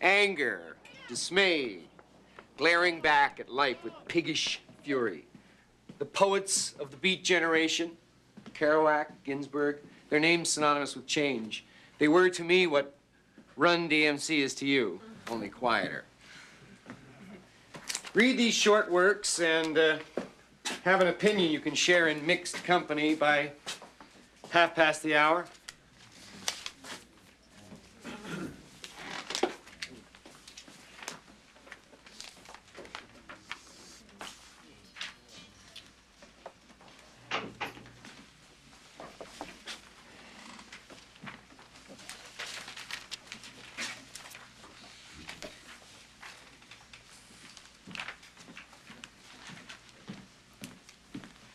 Anger, dismay, glaring back at life with piggish fury. The poets of the Beat generation, Kerouac, Ginsberg, their names synonymous with change. They were to me what Run DMC is to you, only quieter. Read these short works and have an opinion you can share in mixed company by 1:30.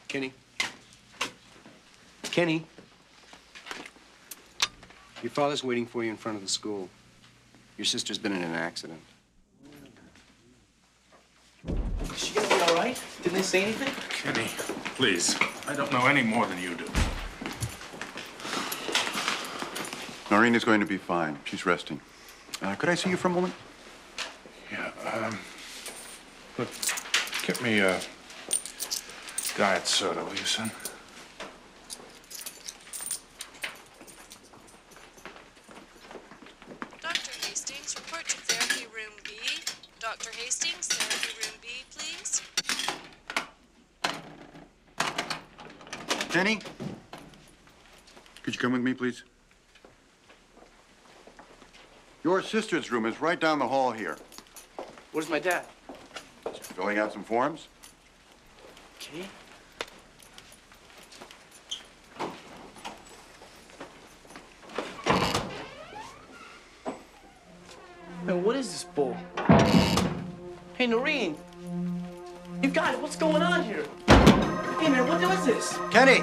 Kenny? Kenny? Your father's waiting for you in front of the school. Your sister's been in an accident. Is she gonna be all right? Didn't they say anything? Kenny, please. I don't know any more than you do. Noreen is going to be fine. She's resting. Could I see you for a moment? Yeah, look, get me a diet soda, will you, son? Dr. Hastings, report to therapy room B. Dr. Hastings, therapy room B, please. Jenny? Could you come with me, please? Your sister's room is right down the hall here. Where's my dad? She's filling out some forms. Okay. Man, what is this bull? Hey, Noreen. You guys, what's going on here? Hey, man, what is this? Kenny!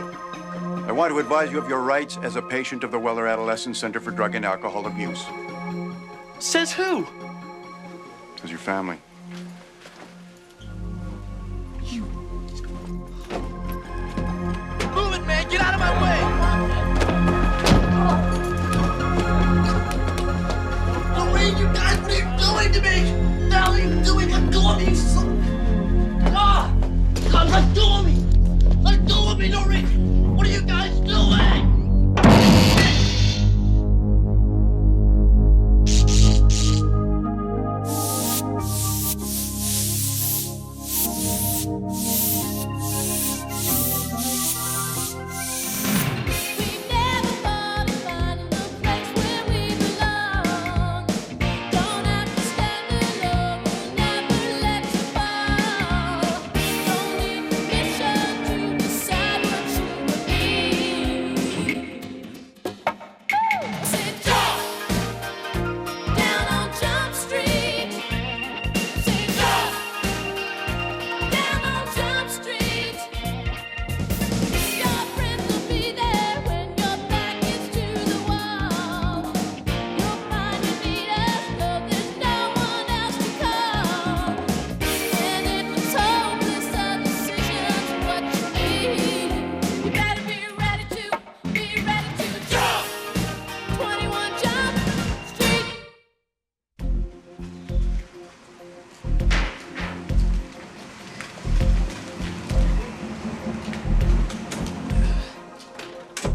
I want to advise you of your rights as a patient of the Weller Adolescent Center for Drug and Alcohol Abuse. Says who? As your family. You. Move it, man! Get out of my way! Noreen, you guys, what are you doing to me? What the hell are you doing? Let go of me, you son! Ah! God, let go of me! Let go of me, Noreen! What are you guys doing?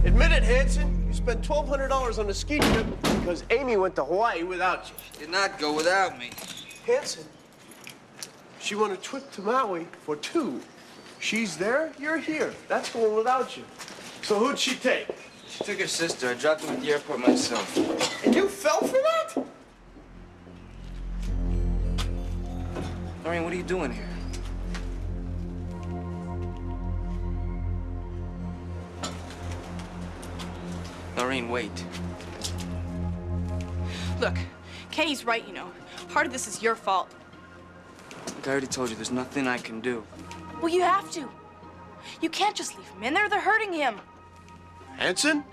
Admit it, Hanson. You spent $1,200 on a ski trip because Amy went to Hawaii without you. Did not go without me. Hanson, she won a trip to Maui for two. She's there, you're here. That's going without you. So who'd she take? She took her sister. I dropped her at the airport myself. And you fell for that? Noreen, what are you doing here? Noreen, wait. Look, Kenny's right, you know. Part of this is your fault. Look, I already told you, there's nothing I can do. Well, you have to. You can't just leave him in there. They're hurting him. Hanson?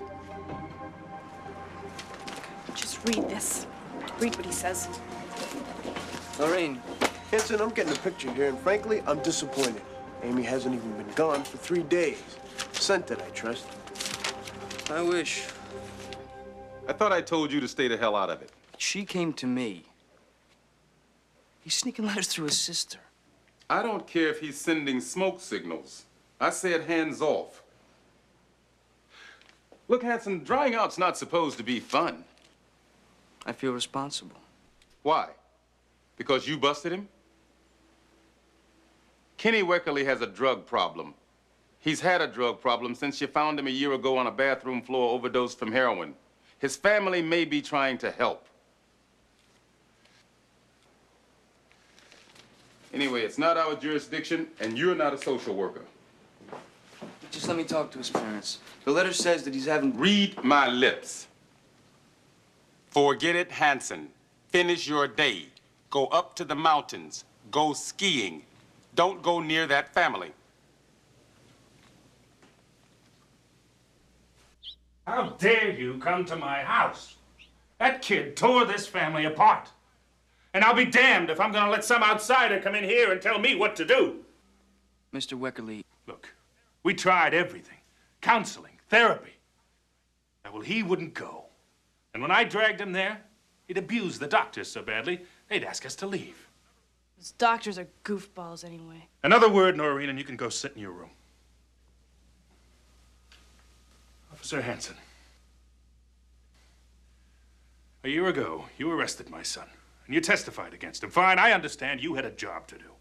Just read this. Read what he says. Noreen. Hanson, I'm getting a picture here, and frankly, I'm disappointed. Amy hasn't even been gone for 3 days. Sent it, I trust. I wish. I thought I told you to stay the hell out of it. She came to me. He's sneaking letters through his sister. I don't care if he's sending smoke signals. I said hands off. Look, Hanson, drying out's not supposed to be fun. I feel responsible. Why? Because you busted him? Kenny Wackerly has a drug problem. He's had a drug problem since you found him a year ago on a bathroom floor overdosed from heroin. His family may be trying to help. Anyway, it's not our jurisdiction, and you're not a social worker. Just let me talk to his parents. The letter says that he's having... Read my lips. Forget it, Hanson. Finish your day. Go up to the mountains. Go skiing. Don't go near that family. How dare you come to my house? That kid tore this family apart. And I'll be damned if I'm gonna let some outsider come in here and tell me what to do. Mr. Wackerly... Look, we tried everything. Counseling, therapy. Well, he wouldn't go. And when I dragged him there, he'd abused the doctors so badly, they'd ask us to leave. Those doctors are goofballs anyway. Another word, Noreen, and you can go sit in your room. Officer Hanson. A year ago, you arrested my son, and you testified against him. Fine, I understand you had a job to do.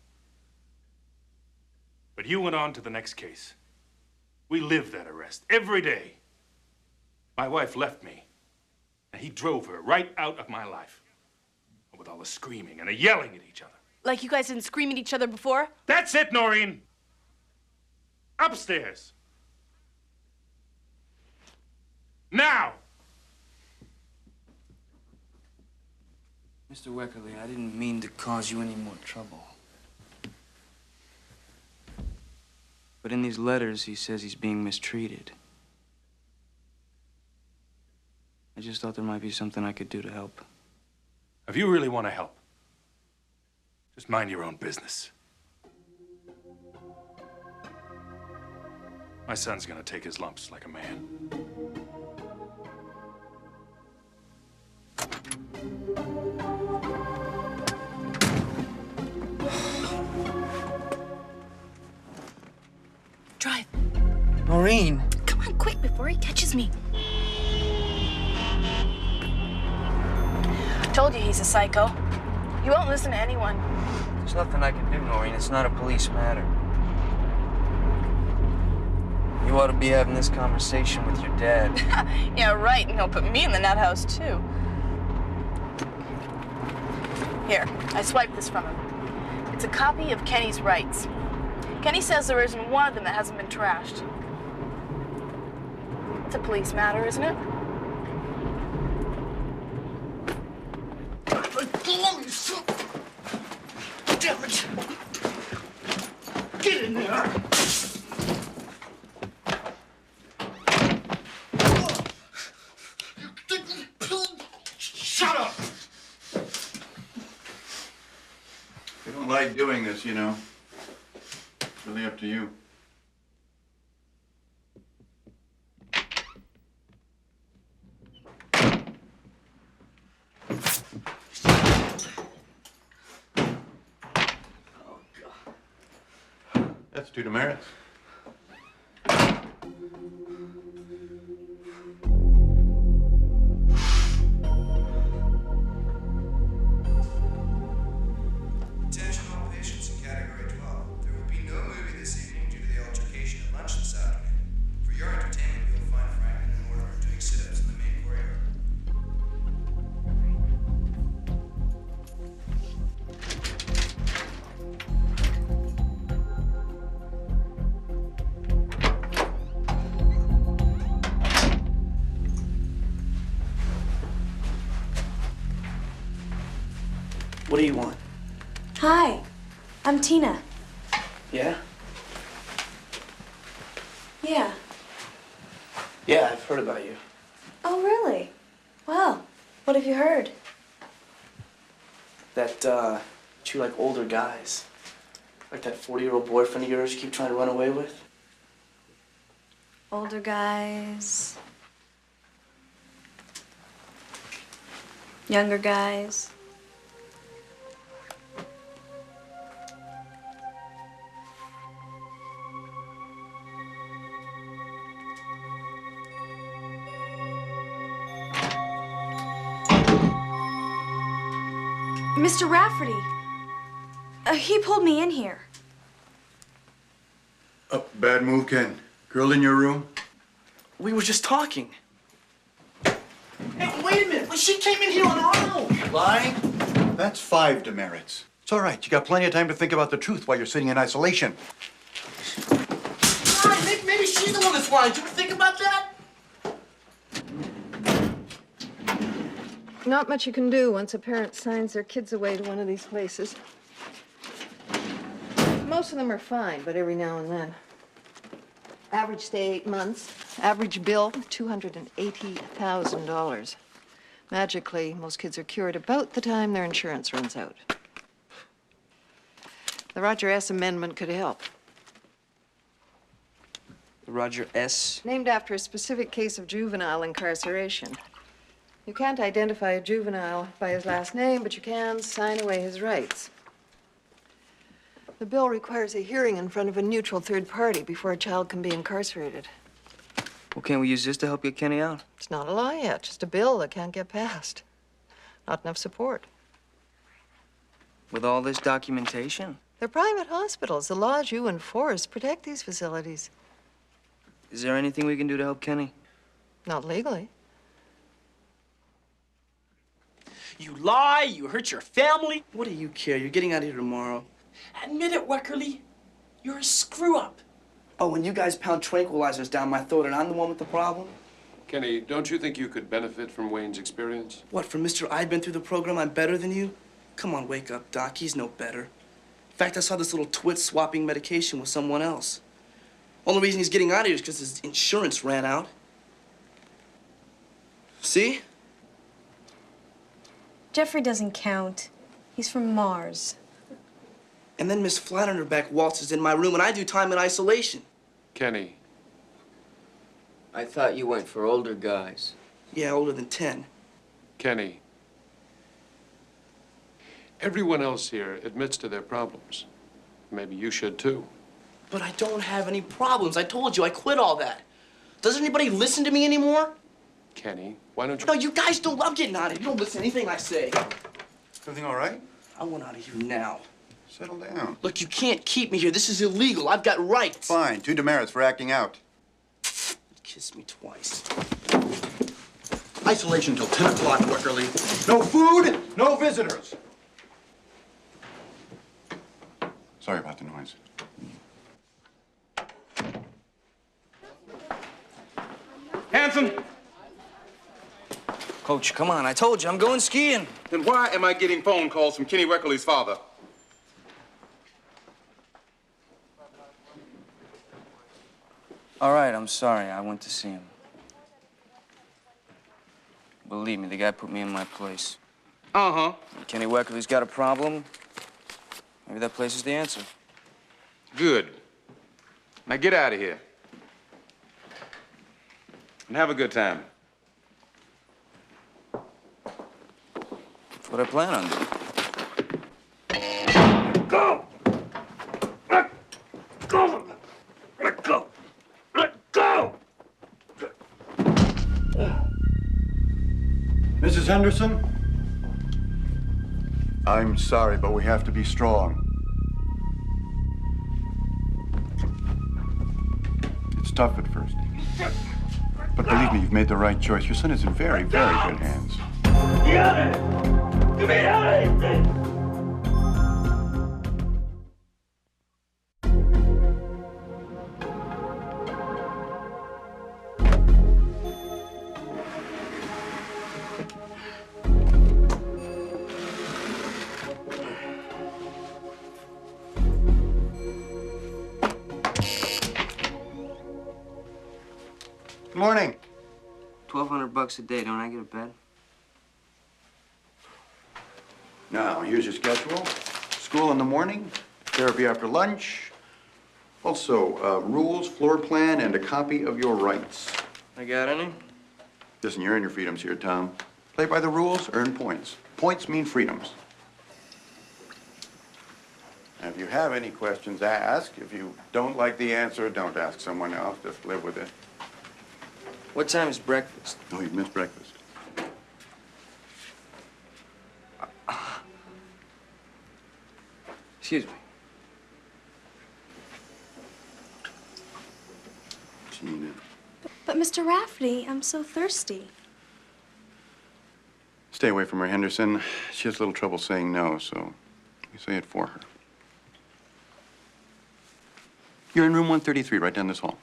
But you went on to the next case. We lived that arrest every day. My wife left me, and he drove her right out of my life. With all the screaming and the yelling at each other. Like you guys didn't scream at each other before? That's it, Noreen. Upstairs. Now! Mr. Wackerly, I didn't mean to cause you any more trouble. But in these letters, he says he's being mistreated. I just thought there might be something I could do to help. If you really want to help, just mind your own business. My son's gonna take his lumps like a man. Drive. Noreen! Come on, quick, before he catches me. I told you he's a psycho. He won't listen to anyone. There's nothing I can do, Noreen. It's not a police matter. You ought to be having this conversation with your dad. Yeah, right, and he'll put me in the nut house, too. Here, I swiped this from him. It's a copy of Kenny's rights. Kenny says there isn't one of them that hasn't been trashed. It's a police matter, isn't it? Damn it! Get in there! Shut up! I don't like doing this, you know. It's really up to you. That's two demerits. Attention all patients in category 12. There will be no movie this evening due to the altercation at lunch this afternoon. For your entertainment, you'll find Franklin and Mortimer doing sit-ups in the main courtyard. What do you want? Hi, I'm Tina. Yeah? Yeah. Yeah, I've heard about you. Oh, really? Well, what have you heard? That you like older guys. Like that 40-year-old boyfriend of yours you keep trying to run away with. Older guys. Younger guys. Mr. Rafferty. He pulled me in here. Oh, bad move, Ken. Girl in your room? We were just talking. Hey, wait a minute. She came in here on her own. Lying? That's 5 demerits. It's all right. You got plenty of time to think about the truth while you're sitting in isolation. Maybe she's the one that's lying. Did you think about that? Not much you can do once a parent signs their kids away to one of these places. Most of them are fine, but every now and then. Average stay 8 months. Average bill, $280,000. Magically, most kids are cured about the time their insurance runs out. The Roger S. Amendment could help. The Roger S. Named after a specific case of juvenile incarceration. You can't identify a juvenile by his last name, but you can sign away his rights. The bill requires a hearing in front of a neutral third party before a child can be incarcerated. Well, can't we use this to help get Kenny out? It's not a law yet, just a bill that can't get passed. Not enough support. With all this documentation? They're private hospitals. The laws you enforce protect these facilities. Is there anything we can do to help Kenny? Not legally. You lie, you hurt your family. What do you care? You're getting out of here tomorrow. Admit it, Wackerly. You're a screw-up. Oh, and you guys pound tranquilizers down my throat, and I'm the one with the problem? Kenny, don't you think you could benefit from Wayne's experience? What, from Mr. I've been through the program, I'm better than you? Come on, wake up, Doc. He's no better. In fact, I saw this little twit swapping medication with someone else. Only reason he's getting out of here is because his insurance ran out. See? Jeffrey doesn't count. He's from Mars. And then Miss Flat on her back waltzes in my room, and I do time in isolation. Kenny. I thought you went for older guys. Yeah, older than 10. Kenny. Everyone else here admits to their problems. Maybe you should too. But I don't have any problems. I told you, I quit all that. Does anybody listen to me anymore? Kenny, why don't you... No, you guys don't. I'm getting out of here. You don't listen to anything I say. Everything all right? I want out of here now. Settle down. Look, you can't keep me here. This is illegal. I've got rights. Fine. 2 demerits for acting out. Kiss me twice. Isolation till 10 o'clock, Wackerly. No food, no visitors. Sorry about the noise. Hanson! Coach, come on. I told you, I'm going skiing. Then why am I getting phone calls from Kenny Wackerly's father? All right, I'm sorry. I went to see him. Believe me, the guy put me in my place. Uh-huh. Kenny Wackerly's got a problem. Maybe that place is the answer. Good. Now get out of here. And have a good time. That's what I plan on doing. Go! Let go! Let go! Let go! Mrs. Henderson? I'm sorry, but we have to be strong. It's tough at first. But believe me, you've made the right choice. Your son is in very, very good hands. Get out of here! Get me out of here! Good morning. $1,200 a day. Don't I get a bed? Now, here's your schedule. School in the morning, therapy after lunch. Also, rules, floor plan, and a copy of your rights. I got any? Listen, you earn your freedoms here, Tom. Play by the rules, earn points. Points mean freedoms. Now, if you have any questions, ask. If you don't like the answer, don't ask someone else. Just live with it. What time is breakfast? Oh, you've missed breakfast. Excuse me. Gina. But Mr. Rafferty, I'm so thirsty. Stay away from her, Henderson. She has a little trouble saying no, so you say it for her. You're in room 133, right down this hall.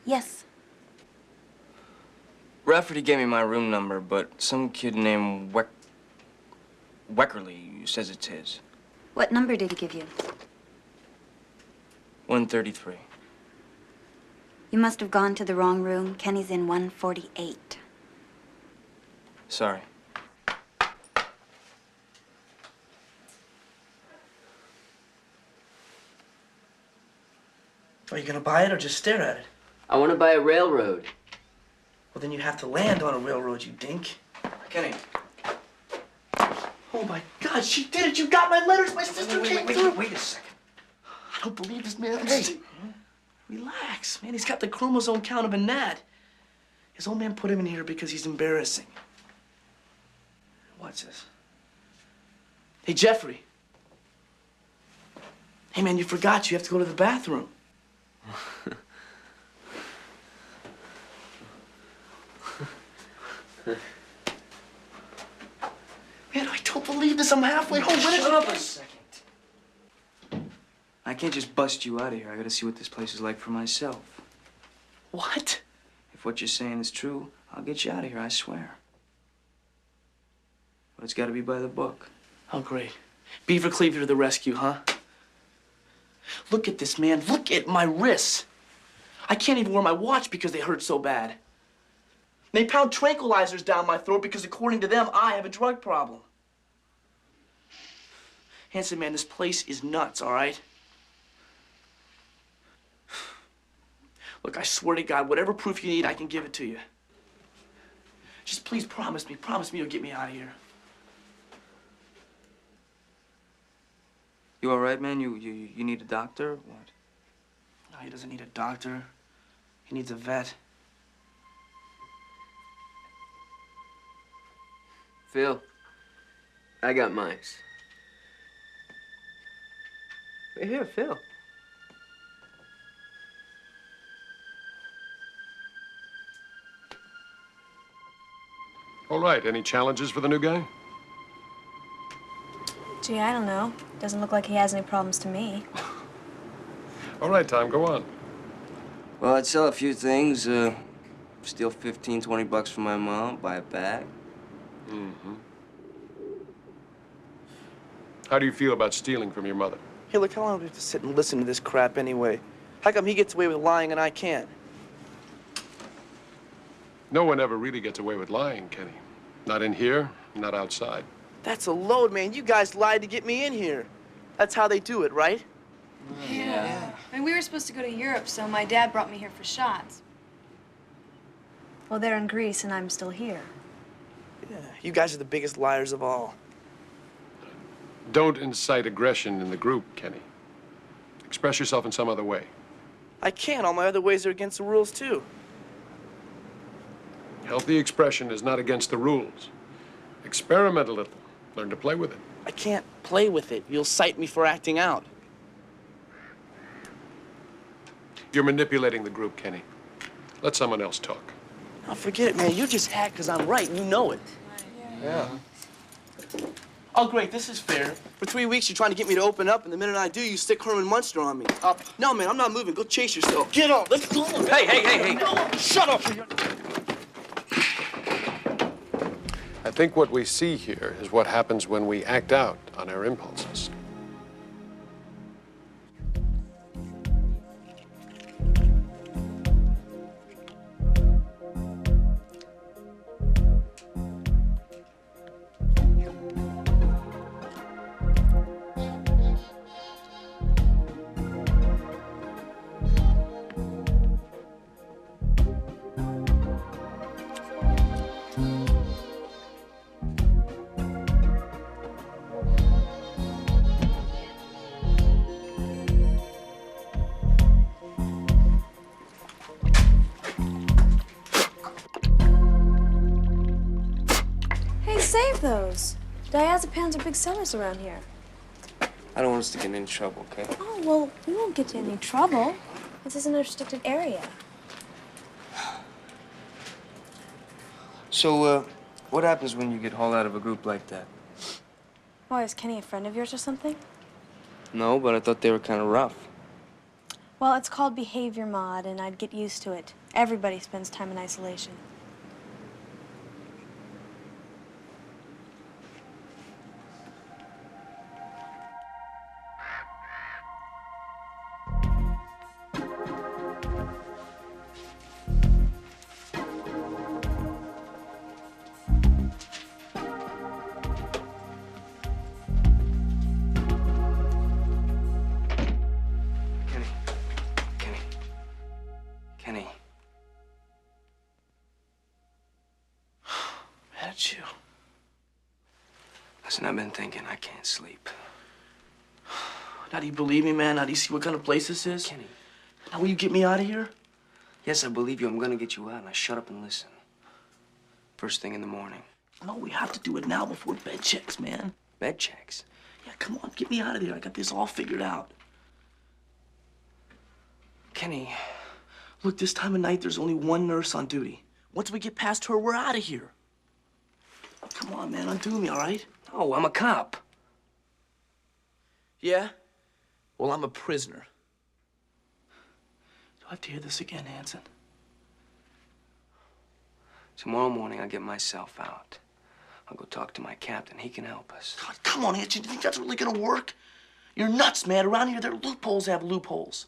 Yes. Rafferty gave me my room number, but some kid named Wackerlys says it's his. What number did he give you? 133. You must have gone to the wrong room. Kenny's in 148. Sorry. Are you gonna buy it or just stare at it? I want to buy a railroad. Well, then you have to land on a railroad, you dink. Kenny. Oh my God, she did it! You got my letters. My sister came through. Wait a second. I don't believe this, man. Hey, relax, man. He's got the chromosome count of a gnat. His old man put him in here because he's embarrassing. What's this? Hey, Jeffrey. Hey, man, you forgot you have to go to the bathroom. Man, I don't believe this. I'm halfway home. Shut up a second. I can't just bust you out of here. I gotta see what this place is like for myself. What? If what you're saying is true, I'll get you out of here, I swear. But it's gotta be by the book. Oh, great. Beaver Cleaver to the rescue, huh? Look at this, man. Look at my wrists. I can't even wear my watch because they hurt so bad. They pound tranquilizers down my throat because, according to them, I have a drug problem. Hanson, man, this place is nuts, all right? Look, I swear to God, whatever proof you need, I can give it to you. Just please promise me you'll get me out of here. You all right, man? You need a doctor or what? No, he doesn't need a doctor. He needs a vet. Phil, I got mice. Right here, Phil. All right, any challenges for the new guy? Gee, I don't know. Doesn't look like he has any problems to me. All right, Tom, go on. Well, I'd sell a few things, steal 15, 20 bucks from my mom, buy a bag. Mm-hmm. How do you feel about stealing from your mother? Hey, look, how long do we have to sit and listen to this crap anyway? How come he gets away with lying and I can't? No one ever really gets away with lying, Kenny. Not in here, not outside. That's a load, man. You guys lied to get me in here. That's how they do it, right? Yeah. I mean, we were supposed to go to Europe, so my dad brought me here for shots. Well, they're in Greece, and I'm still here. Yeah, you guys are the biggest liars of all. Don't incite aggression in the group, Kenny. Express yourself in some other way. I can't. All my other ways are against the rules, too. Healthy expression is not against the rules. Experiment a little. Learn to play with it. I can't play with it. You'll cite me for acting out. You're manipulating the group, Kenny. Let someone else talk. Oh, forget it, man. You just act because I'm right. You know it. Yeah. Oh, great. This is fair. For 3 weeks, you're trying to get me to open up, and the minute I do, you stick Herman Munster on me. No, man, I'm not moving. Go chase yourself. Get up. Let's go. Hey. No, shut up. I think what we see here is what happens when we act out on our impulses. those. Diazepams are big sellers around here. I don't want us to get in any trouble, okay? Oh, well, we won't get in any trouble. This is an restricted area. So, what happens when you get hauled out of a group like that? Why, is Kenny a friend of yours or something? No, but I thought they were kind of rough. Well, it's called behavior mod, and I'd get used to it. Everybody spends time in isolation. Kenny. At you. Listen, I've been thinking I can't sleep. Now do you believe me, man? Now do you see what kind of place this is? Kenny. Now will you get me out of here? Yes, I believe you. I'm gonna get you out. Now shut up and listen. First thing in the morning. No, we have to do it now before bed checks, man. Bed checks? Yeah, come on, get me out of there. I got this all figured out. Kenny. Look, this time of night, there's only one nurse on duty. Once we get past her, we're out of here. Come on, man, undo me, all right? Oh, I'm a cop. Yeah? Well, I'm a prisoner. Do I have to hear this again, Hanson? Tomorrow morning, I'll get myself out. I'll go talk to my captain. He can help us. God, come on, Hanson. Do you think that's really gonna work? You're nuts, man. Around here, there are loopholes have loopholes.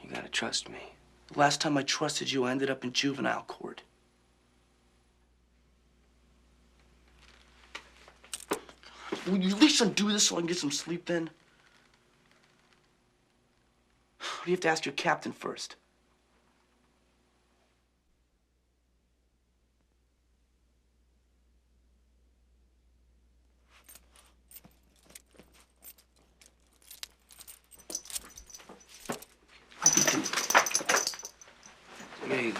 You gotta trust me. The last time I trusted you, I ended up in juvenile court. Will you at least undo this so I can get some sleep then? Or do you have to ask your captain first? Take it easy.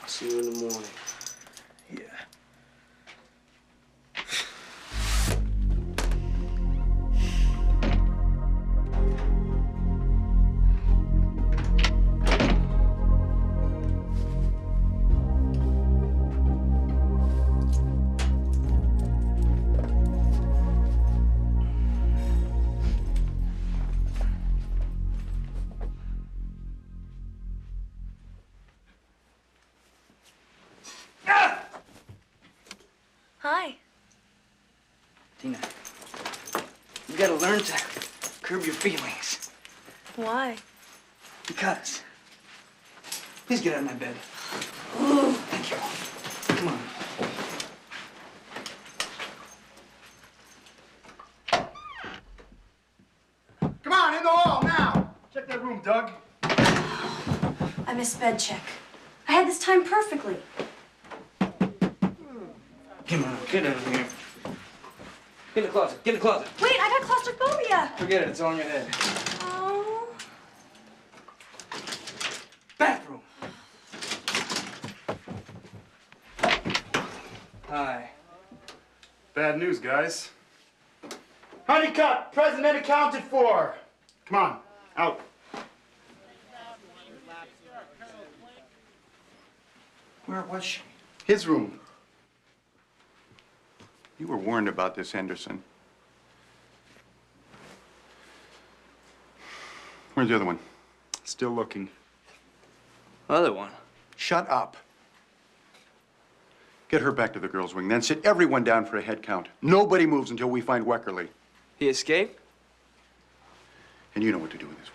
I'll see you in the morning. Yeah. Hi. Tina, you gotta learn to curb your feelings. Why? Because. Please get out of my bed. Thank you. Come on. Come on, in the hall now. Check that room, Doug. I missed bed check. I had this time perfectly. Come on, get out of here. Get in the closet. Get in the closet. Wait, I got claustrophobia. Forget it. It's all in your head. Oh. Bathroom. Hi. Bad news, guys. Honeycutt, president accounted for. Come on, out. Where was she? His room. You were warned about this, Henderson. Where's the other one? Still looking. Other one. Shut up. Get her back to the girls' wing, then sit everyone down for a head count. Nobody moves until we find Wackerly. He escaped? And you know what to do with this one.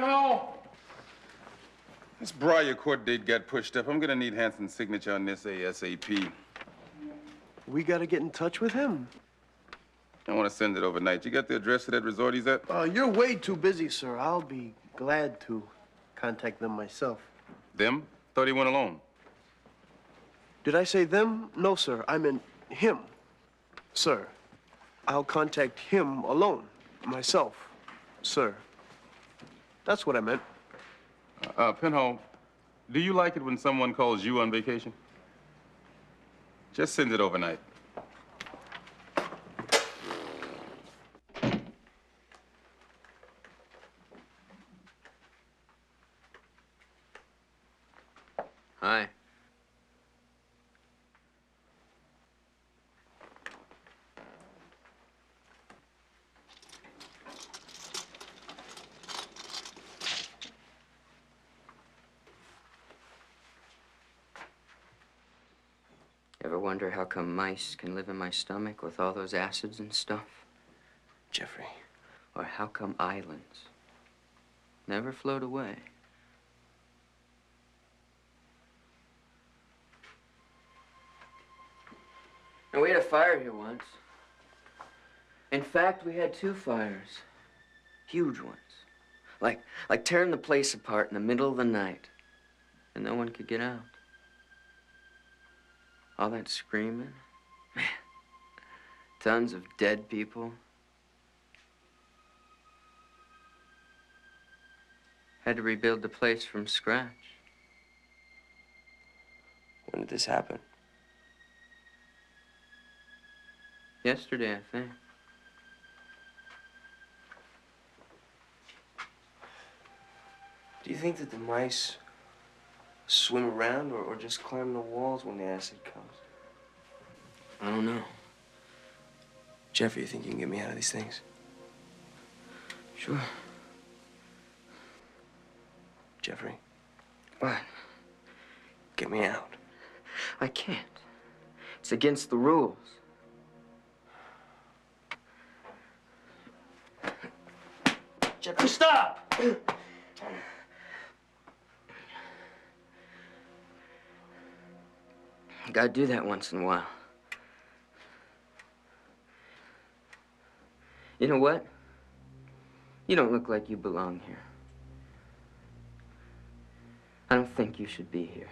Penhall! This Briar court date got pushed up. I'm gonna need Hanson's signature on this ASAP. We gotta get in touch with him. I want to send it overnight. You got the address of that resort he's at? You're way too busy, sir. I'll be glad to contact them myself. Them? Thought he went alone. Did I say them? No, sir. I meant him. Sir, I'll contact him alone, myself, sir. That's what I meant. Penhall, do you like it when someone calls you on vacation? Just send it overnight. Hi. Ever wonder how come mice can live in my stomach with all those acids and stuff? Jeffrey. Or how come islands never float away? Now, we had a fire here once. In fact, we had 2 fires. Huge ones. Like tearing the place apart in the middle of the night. And no one could get out. All that screaming. Man. Tons of dead people. Had to rebuild the place from scratch. When did this happen? Yesterday, I think. Do you think that the mice swim around or just climb the walls when the acid comes? I don't know. Jeffrey, you think you can get me out of these things? Sure. Jeffrey? What? Get me out. I can't. It's against the rules. Jeffrey, stop! Gotta do that once in a while. You know what? You don't look like you belong here. I don't think you should be here.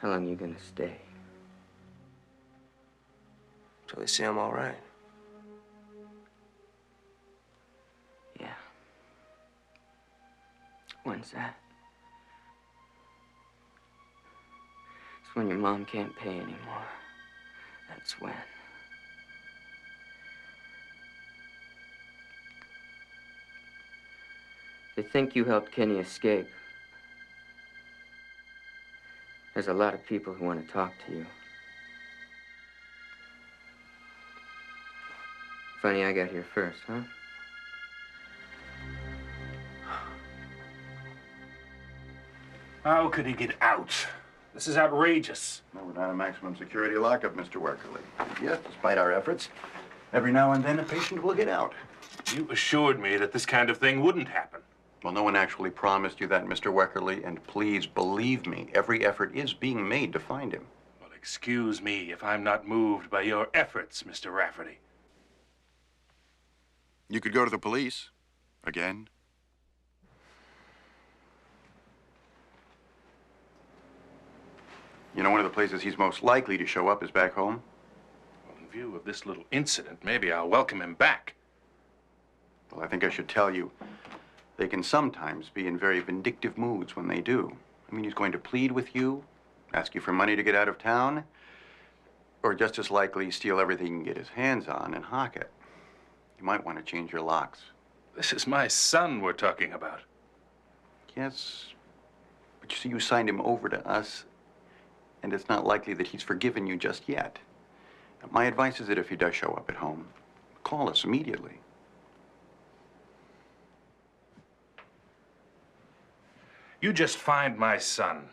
How long are you gonna stay? So they say I'm all right. Yeah. When's that? It's when your mom can't pay anymore. That's when. They think you helped Kenny escape. There's a lot of people who want to talk to you. Funny I got here first, huh? How could he get out? This is outrageous. No, we're not a maximum security lockup, Mr. Wackerly. Yes, despite our efforts, every now and then a patient will get out. You assured me that this kind of thing wouldn't happen. Well, no one actually promised you that, Mr. Wackerly, and please believe me, every effort is being made to find him. Well, excuse me if I'm not moved by your efforts, Mr. Rafferty. You could go to the police. Again. You know, one of the places he's most likely to show up is back home. Well, in view of this little incident, maybe I'll welcome him back. Well, I think I should tell you, they can sometimes be in very vindictive moods when they do. I mean, he's going to plead with you, ask you for money to get out of town, or just as likely steal everything he can get his hands on and hock it. You might want to change your locks. This is my son we're talking about. Yes, but you see, you signed him over to us, and it's not likely that he's forgiven you just yet. My advice is that if he does show up at home, call us immediately. You just find my son.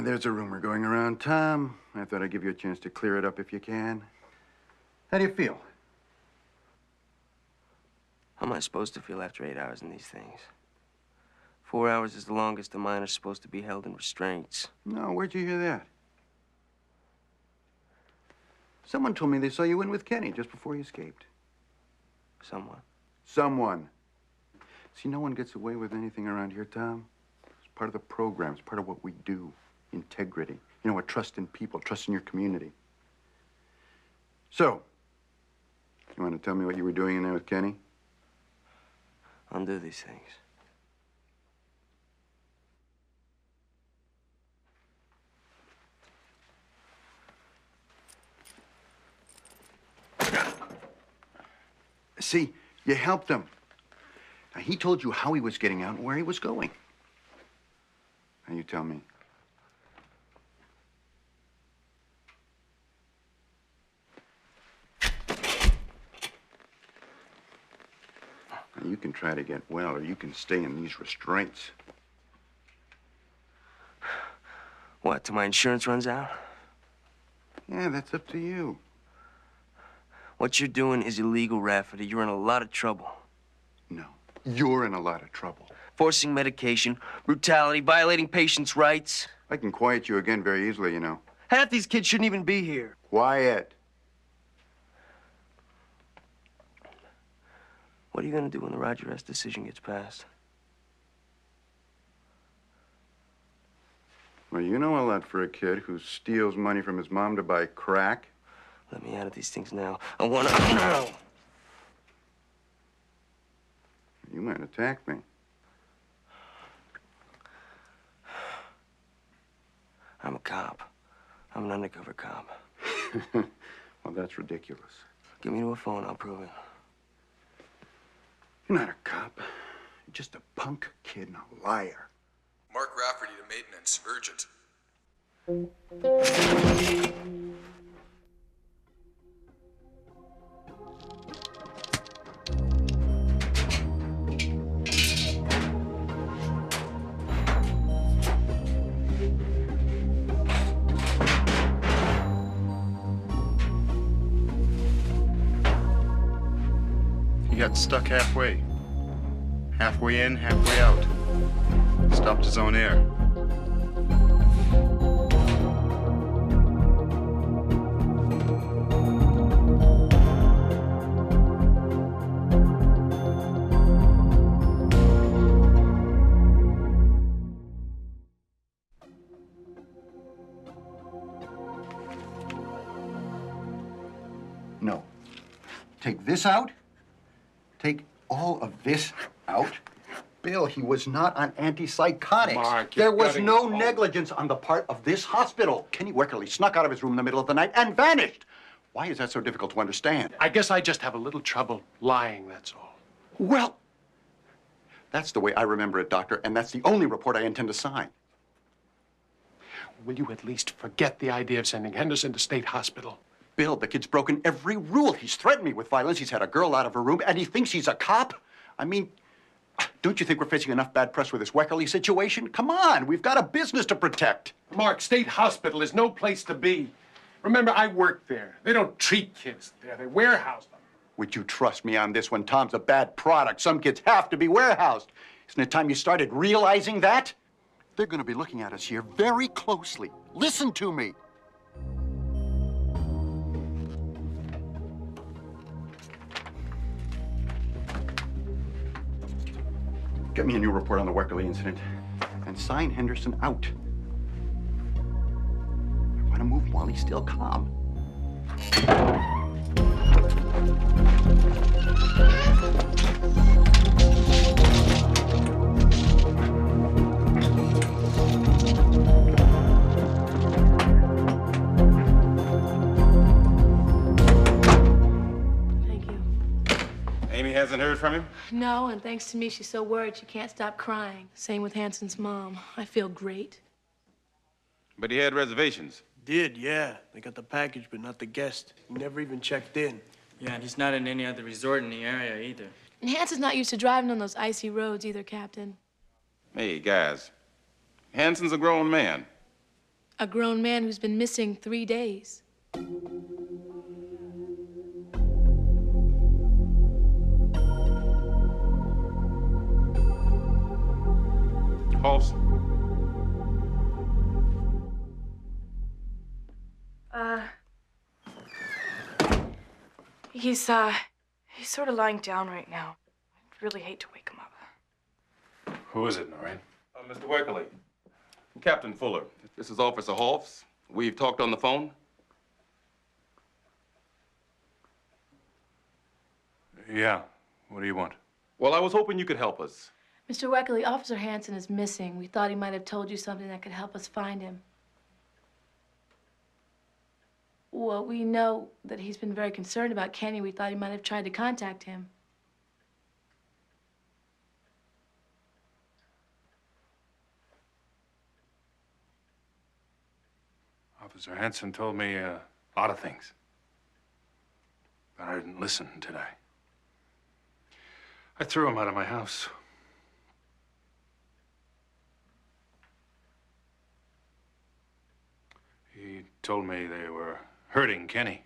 There's a rumor going around, Tom. I thought I'd give you a chance to clear it up if you can. How do you feel? How am I supposed to feel after 8 hours in these things? 4 hours is the longest a miner's supposed to be held in restraints. No, where'd you hear that? Someone told me they saw you in with Kenny just before he escaped. Someone? Someone. See, no one gets away with anything around here, Tom. It's part of the program. It's part of what we do. Integrity. You know what? Trust in people. Trust in your community. So, you want to tell me what you were doing in there with Kenny? Undo these things. See, you helped him. Now, he told you how he was getting out and where he was going. Now, you tell me. Now, you can try to get well, or you can stay in these restraints. What, till my insurance runs out? Yeah, that's up to you. What you're doing is illegal, Rafferty. You're in a lot of trouble. No, you're in a lot of trouble. Forcing medication, brutality, violating patients' rights. I can quiet you again very easily, you know. Half these kids shouldn't even be here. Quiet. What are you gonna do when the Roger S. decision gets passed? Well, you know a lot for a kid who steals money from his mom to buy crack. Let me out of these things now. I wanna now. You might attack me. I'm a cop. I'm an undercover cop. Well, that's ridiculous. Give me to a phone, I'll prove it. You're not a cop. You're just a punk kid and a liar. Mark Rafferty to maintenance. Urgent. He got stuck halfway. Halfway in, halfway out. Stopped his own air. No. Take this out. Take all of this out. Bill, he was not on antipsychotics. Mark, there you're was gutting no the negligence on the part of this hospital. Kenny Wackerlys snuck out of his room in the middle of the night and vanished. Why is that so difficult to understand? I guess I just have a little trouble lying, that's all. Well, that's the way I remember it, Doctor, and that's the only report I intend to sign. Will you at least forget the idea of sending Henderson to State Hospital? Bill, the kid's broken every rule. He's threatened me with violence. He's had a girl out of her room, and he thinks he's a cop? I mean, don't you think we're facing enough bad press with this Wackerlys situation? Come on, we've got a business to protect. Mark, State Hospital is no place to be. Remember, I worked there. They don't treat kids there. They warehouse them. Would you trust me on this one? Tom's a bad product. Some kids have to be warehoused. Isn't it time you started realizing that? They're going to be looking at us here very closely. Listen to me. Get me a new report on the Wackerlys incident and sign Henderson out. I want to move him while he's still calm. Amy hasn't heard from him? No, and thanks to me, she's so worried she can't stop crying. Same with Hanson's mom. I feel great. But he had reservations. Did, yeah. They got the package, but not the guest. He never even checked in. Yeah, and he's not in any other resort in the area either. And Hanson's not used to driving on those icy roads either, Captain. Hey, guys. Hanson's a grown man. A grown man who's been missing 3 days. Halls? He's sort of lying down right now. I'd really hate to wake him up. Who is it, Noreen? Mr. Wackerly. Captain Fuller. This is Officer Halls. We've talked on the phone. Yeah. What do you want? Well, I was hoping you could help us. Mr. Wackerly, Officer Hanson is missing. We thought he might have told you something that could help us find him. Well, we know that he's been very concerned about Kenny. We thought he might have tried to contact him. Officer Hanson told me a lot of things. But I didn't listen today. I threw him out of my house. He told me they were hurting Kenny.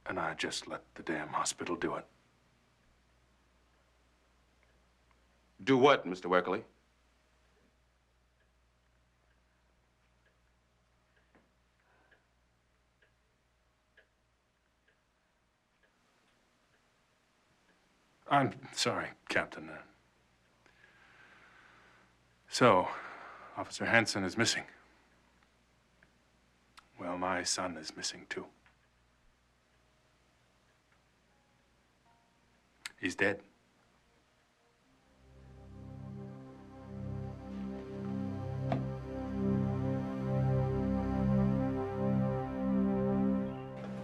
And I just let the damn hospital do it. Do what, Mr. Wackerly? I'm sorry, Captain. So, Officer Hanson is missing. Well, my son is missing, too. He's dead.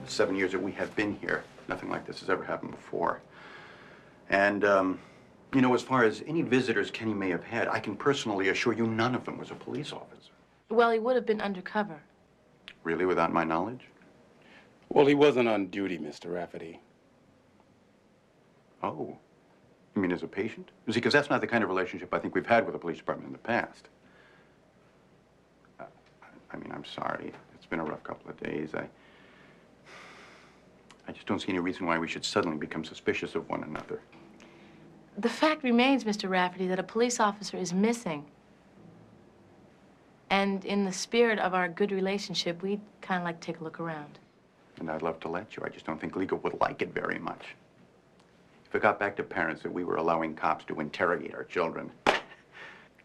The 7 years that we have been here, nothing like this has ever happened before. And, you know, as far as any visitors Kenny may have had, I can personally assure you none of them was a police officer. Well, he would have been undercover. Really, without my knowledge? Well, he wasn't on duty, Mr. Rafferty. Oh. You mean as a patient? You see, because that's not the kind of relationship I think we've had with the police department in the past. I mean, I'm sorry. It's been a rough couple of days. I just don't see any reason why we should suddenly become suspicious of one another. The fact remains, Mr. Rafferty, that a police officer is missing. And in the spirit of our good relationship, we'd kind of like to take a look around. And I'd love to let you. I just don't think legal would like it very much. If it got back to parents that we were allowing cops to interrogate our children.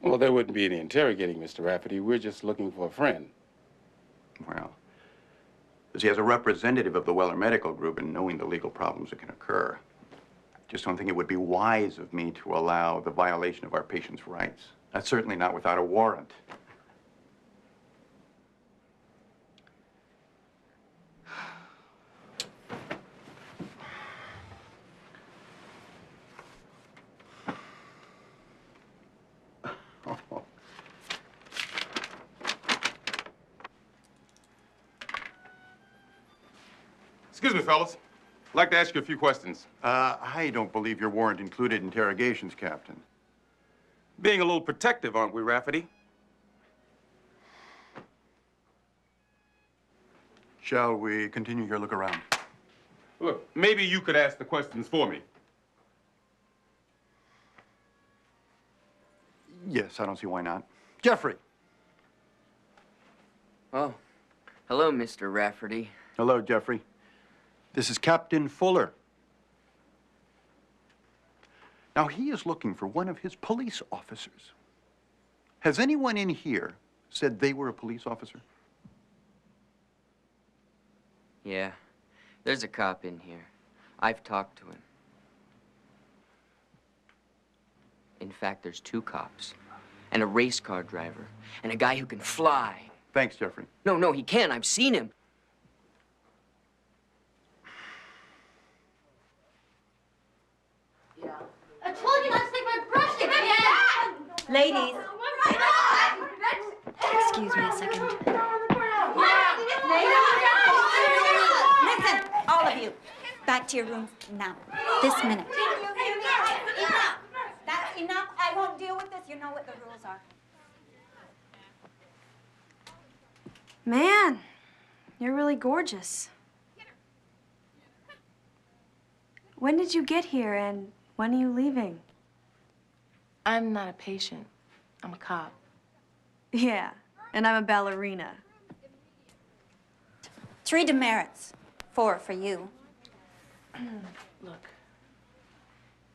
Well, there wouldn't be any interrogating, Mr. Rafferty. We're just looking for a friend. Well, see, as a representative of the Weller Medical Group and knowing the legal problems that can occur, I just don't think it would be wise of me to allow the violation of our patients' rights. That's certainly not without a warrant. Excuse me, fellas. I'd like to ask you a few questions. I don't believe your warrant included interrogations, Captain. Being a little protective, aren't we, Rafferty? Shall we continue your look around? Look, maybe you could ask the questions for me. Yes, I don't see why not. Jeffrey. Oh, hello, Mr. Rafferty. Hello, Jeffrey. This is Captain Fuller. Now, he is looking for one of his police officers. Has anyone in here said they were a police officer? Yeah, there's a cop in here. I've talked to him. In fact, there's 2 cops, and a race car driver, and a guy who can fly. Thanks, Jeffrey. No, he can. I've seen him. I told you not to stick my brush again! Ladies. Excuse me a second. Listen, all of you. Back to your rooms now. This minute. That's enough. I won't deal with this. You know what the rules are. Man, you're really gorgeous. When did you get here, and when are you leaving? I'm not a patient. I'm a cop. Yeah, and I'm a ballerina. 3 demerits. 4 for you. Look,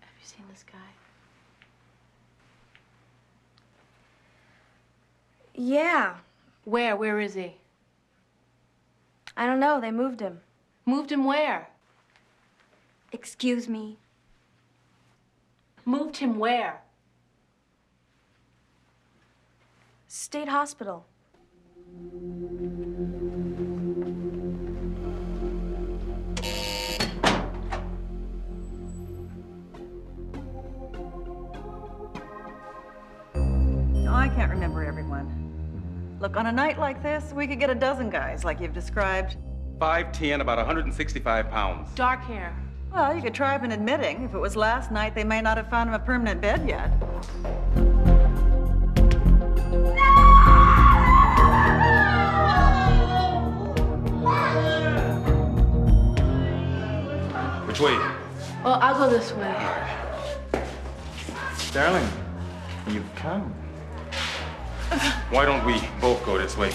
have you seen this guy? Yeah. Where? Where is he? I don't know. They moved him. Moved him where? Excuse me. Moved him where? State hospital. No, I can't remember everyone. Look, on a night like this, we could get a dozen guys like you've described. 5'10", about 165 pounds. Dark hair. Well, you could try up in admitting. If it was last night, they may not have found him a permanent bed yet. Which way? Well, I'll go this way. Darling, you've come. Why don't we both go this way?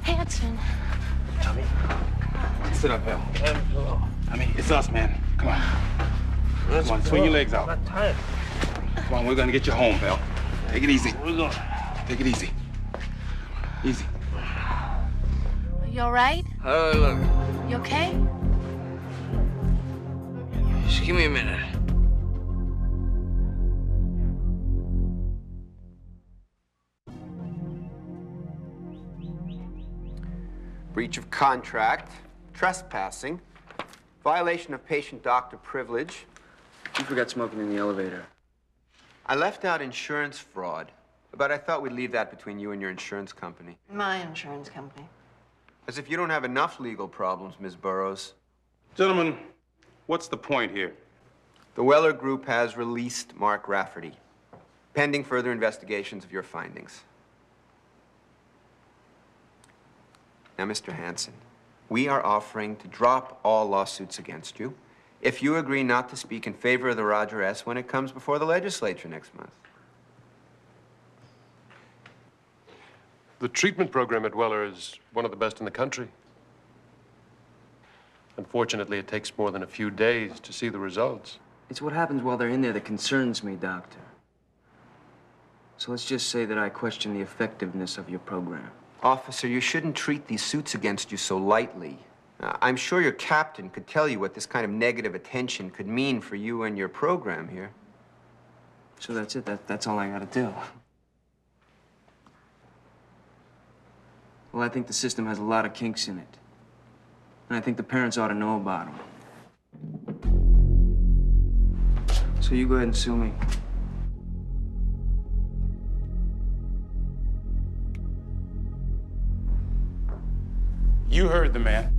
Hanson. Tommy. Sit up, Bill. I mean, it's us, man. Come on. Come on, swing your legs out. I'm tired. Come on, we're gonna get you home, Bill. Take it easy. We're going. Take it easy. Easy. You all right? Look. You okay? Just give me a minute. Breach of contract, trespassing, violation of patient-doctor privilege. You forgot smoking in the elevator. I left out insurance fraud, but I thought we'd leave that between you and your insurance company. My insurance company. As if you don't have enough legal problems, Ms. Burroughs. Gentlemen, what's the point here? The Weller Group has released Mark Rafferty, pending further investigations of your findings. Now, Mr. Hansen, we are offering to drop all lawsuits against you if you agree not to speak in favor of the Roger S. when it comes before the legislature next month. The treatment program at Weller is one of the best in the country. Unfortunately, it takes more than a few days to see the results. It's what happens while they're in there that concerns me, Doctor. So let's just say that I question the effectiveness of your program. Officer, you shouldn't treat these suits against you so lightly. I'm sure your captain could tell you what this kind of negative attention could mean for you and your program here. So that's it? That's all I gotta do? Well, I think the system has a lot of kinks in it. And I think the parents ought to know about them. So you go ahead and sue me. You heard the man.